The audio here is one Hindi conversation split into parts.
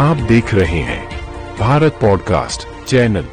आप देख रहे हैं भारत पॉडकास्ट चैनल।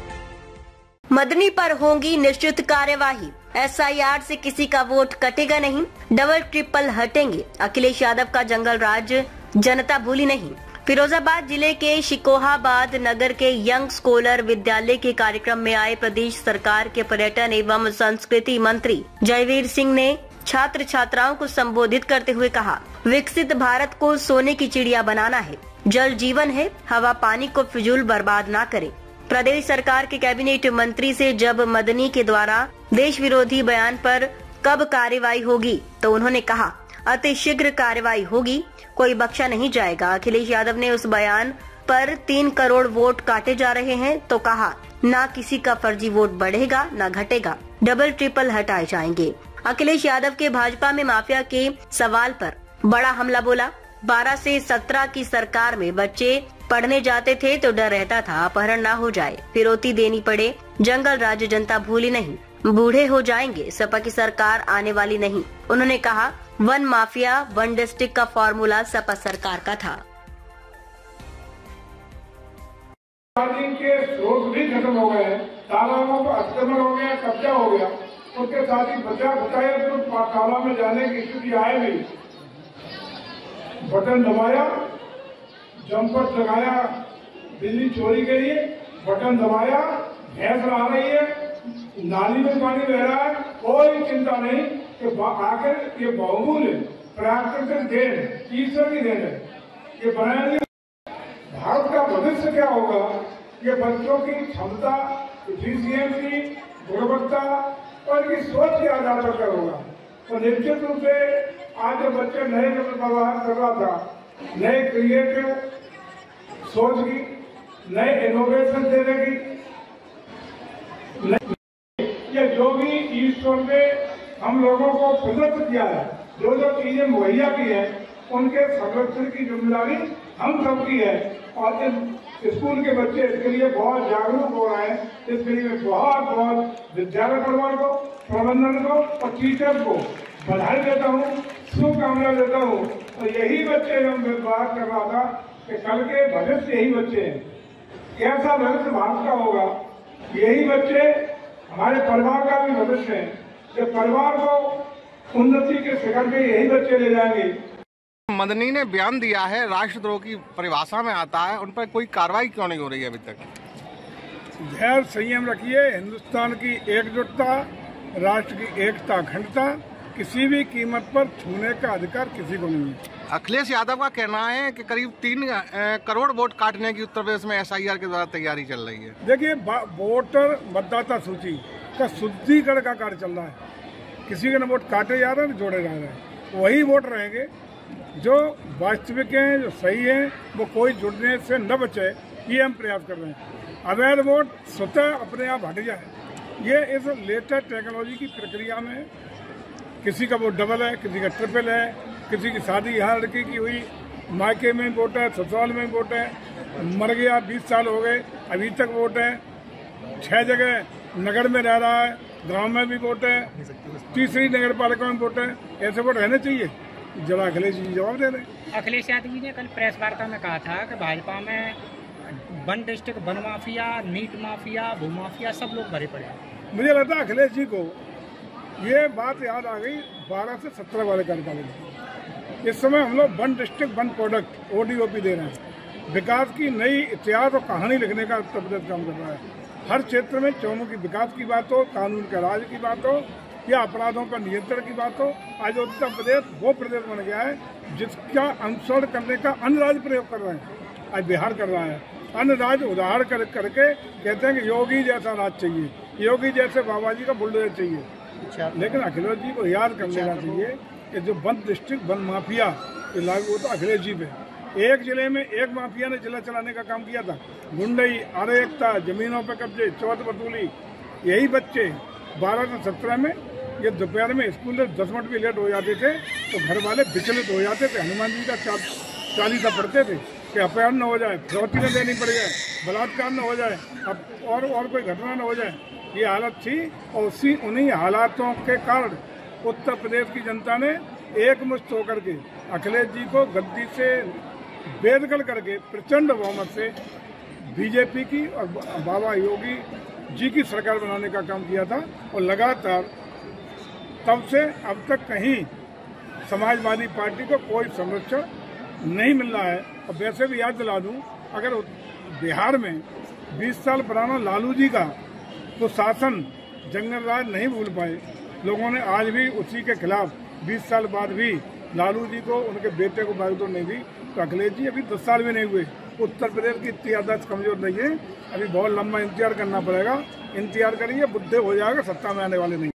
मदनी पर होगी निश्चित कार्यवाही, SIR से किसी का वोट कटेगा नहीं, डबल ट्रिपल हटेंगे। अखिलेश यादव का जंगल राज जनता भूली नहीं। फिरोजाबाद जिले के शिकोहाबाद नगर के यंग स्कॉलर विद्यालय के कार्यक्रम में आए प्रदेश सरकार के पर्यटन एवं संस्कृति मंत्री जयवीर सिंह ने छात्र छात्राओं को संबोधित करते हुए कहा, विकसित भारत को सोने की चिड़िया बनाना है। जल जीवन है, हवा पानी को फिजूल बर्बाद ना करें। प्रदेश सरकार के कैबिनेट मंत्री से जब मदनी के द्वारा देश विरोधी बयान पर कब कार्रवाई होगी तो उन्होंने कहा, अति शीघ्र कार्रवाई होगी, कोई बख्शा नहीं जाएगा। अखिलेश यादव ने उस बयान पर 3 करोड़ वोट काटे जा रहे हैं तो कहा, ना किसी का फर्जी वोट बढ़ेगा ना घटेगा, डबल ट्रिपल हटाए जाएंगे। अखिलेश यादव के भाजपा में माफिया के सवाल पर बड़ा हमला बोला। 12 से 17 की सरकार में बच्चे पढ़ने जाते थे तो डर रहता था अपहरण ना हो जाए, फिरौती देनी पड़े। जंगल राज जनता भूली नहीं, बूढ़े हो जाएंगे, सपा की सरकार आने वाली नहीं। उन्होंने कहा, वन माफिया वन डिस्ट्रिक्ट का फॉर्मूला सपा सरकार का था। पानी के स्रोत भी खत्म हो गए, तालाबों पर अतिक्रमण हो गया, कब्जा हो गया, उसके साथ ही बचाए तो तालाब में जाने की स्थिति आए नहीं। बटन दबाया, जंपर लगाया बिजली चोरी के लिए, बटन दबाया, भैंस आ रही है, नाली में पानी बह रहा है, कोई चिंता नहीं कि आखिर ये बहुमूल्य प्राकृतिक देन, ईश्वर की देन है, ये बनाया नहीं। भारत का भविष्य क्या होगा, ये बच्चों की क्षमता, एफिशिएंसी, गुणवत्ता और इनकी सोच के आधार पर होगा। तो निश्चित रूप से आज जो बच्चे नए व्यवहार कर रहा था, नए क्रिएटिव सोच की, नए इनोवेशन देने की, ये जो भी ईश्वर ने हम लोगों को प्रदत्त किया है, जो जो चीजें मुहैया की है, उनके संरक्षण की जिम्मेदारी हम सबकी है। और इस स्कूल के बच्चे इसके लिए बहुत जागरूक हो रहे हैं। इसके लिए मैं बहुत विद्यालय परिवार को, प्रबंधन को और टीचर को बधाई देता हूँ, शुभकामना देता हूँ। तो यही बच्चे हम बात कर रहा था कि कल के भविष्य यही बच्चे हैं। कैसा भविष्य भारत का होगा, यही बच्चे हमारे परिवार का भी भविष्य है। जब परिवार को उन्नति के शिखर पे यही बच्चे ले जाएंगे। मदनी ने बयान दिया है, राष्ट्रद्रोह की परिभाषा में आता है, उन पर कोई कार्रवाई क्यों नहीं हो रही है अभी तक? धैर्य संयम रखिए। हिंदुस्तान की एकजुटता, राष्ट्र की एकता, अखंडता किसी भी कीमत पर छूने का अधिकार किसी को नहीं है। अखिलेश यादव का कहना है कि करीब 3 करोड़ वोट काटने की उत्तर प्रदेश में SIR के द्वारा तैयारी चल रही है। देखिए, वोटर मतदाता सूची का शुद्धिकरण का कार्य चल रहा है। किसी के न वोट काटे जा रहे हैं, जोड़े जा रहे हैं। वही वोट रहेंगे जो वास्तविक हैं, जो सही हैं, वो कोई जुड़ने से न बचे, ये हम प्रयास कर रहे हैं। अवैध वोट स्वतः अपने आप हट जाए, ये इस लेटेस्ट टेक्नोलॉजी की प्रक्रिया में है। किसी का वोट डबल है, किसी का ट्रिपल है, किसी की शादी यहाँ लड़की की हुई, मायके में वोट है, ससुराल में वोट है, मर गया 20 साल हो गए, अभी तक वोट है, 6 जगह नगर में रह रहा है, गांव में भी वोट है, तीसरी नगर पालिका में वोट है। ऐसे वोट रहने चाहिए। जरा अखिलेश जी जवाब दे रहे। अखिलेश यादव जी ने कल प्रेस वार्ता में कहा था कि भाजपा में one district, one mafia, NEET mafia, भूमाफिया सब लोग भरे पड़े हैं। मुझे लगता है अखिलेश जी को ये बात याद आ गई 12 से 17 वाले कार्यकाल में। इस समय हम लोग one district one product ODOP दे रहे हैं। विकास की नई इतिहास और कहानी लिखने का उत्तर प्रदेश काम कर रहा है। हर क्षेत्र में चौमुखी विकास की बात हो, कानून के राज की बात हो या अपराधों पर नियंत्रण की बात हो, आज उत्तर प्रदेश वो प्रदेश बन गया है जिसका अनुसरण करने का अन्य राज्य प्रयोग कर रहे हैं। आज बिहार कर रहा है। अन्य राज्य उदाहरण करके कहते हैं कि योगी जैसा राज चाहिए, योगी जैसे बाबा जी का बुलडोजर चाहिए। लेकिन अखिलेश जी को याद कर लेना चाहिए कि जो वन डिस्ट्रिक्ट वन माफिया ये लागू होता अखिलेश जी पे। एक जिले में एक माफिया ने जिला चलाने का काम किया था। गुंडई, अराजकता, जमीनों पर कब्जे, चौथ वसूली। यही बच्चे 12 से 17 में ये दोपहर में स्कूल में 10 मिनट भी लेट हो जाते थे तो घर वाले विचलित हो जाते थे। हनुमान जी का चालीसा पढ़ते थे कि अपहरण न हो जाए, फिरौती न देनी पड़ जाए, बलात्कार न हो जाए, अब और कोई घटना न हो जाए। ये हालत थी और उन्हीं हालातों के कारण उत्तर प्रदेश की जनता ने एकमुश्त होकर के अखिलेश जी को गद्दी से बेदखल करके प्रचंड बहुमत से बीजेपी की और बाबा योगी जी की सरकार बनाने का काम किया था। और लगातार तब से अब तक कहीं समाजवादी पार्टी को कोई संरक्षण नहीं मिल रहा है। और वैसे भी याद दिला दूं, अगर बिहार में 20 साल पुराना लालू जी का तो शासन जंगल राज नहीं भूल पाए, लोगों ने आज भी उसी के खिलाफ 20 साल बाद भी लालू जी को उनके बेटे को बागडोर नहीं दी। तो अखिलेश जी अभी 10 साल भी नहीं हुए, उत्तर प्रदेश की इतनी याददाश्त कमजोर नहीं है, अभी बहुत लंबा इंतजार करना पड़ेगा। इंतजार करिए, बुद्धे हो जाएगा, सत्ता में आने वाले नहीं।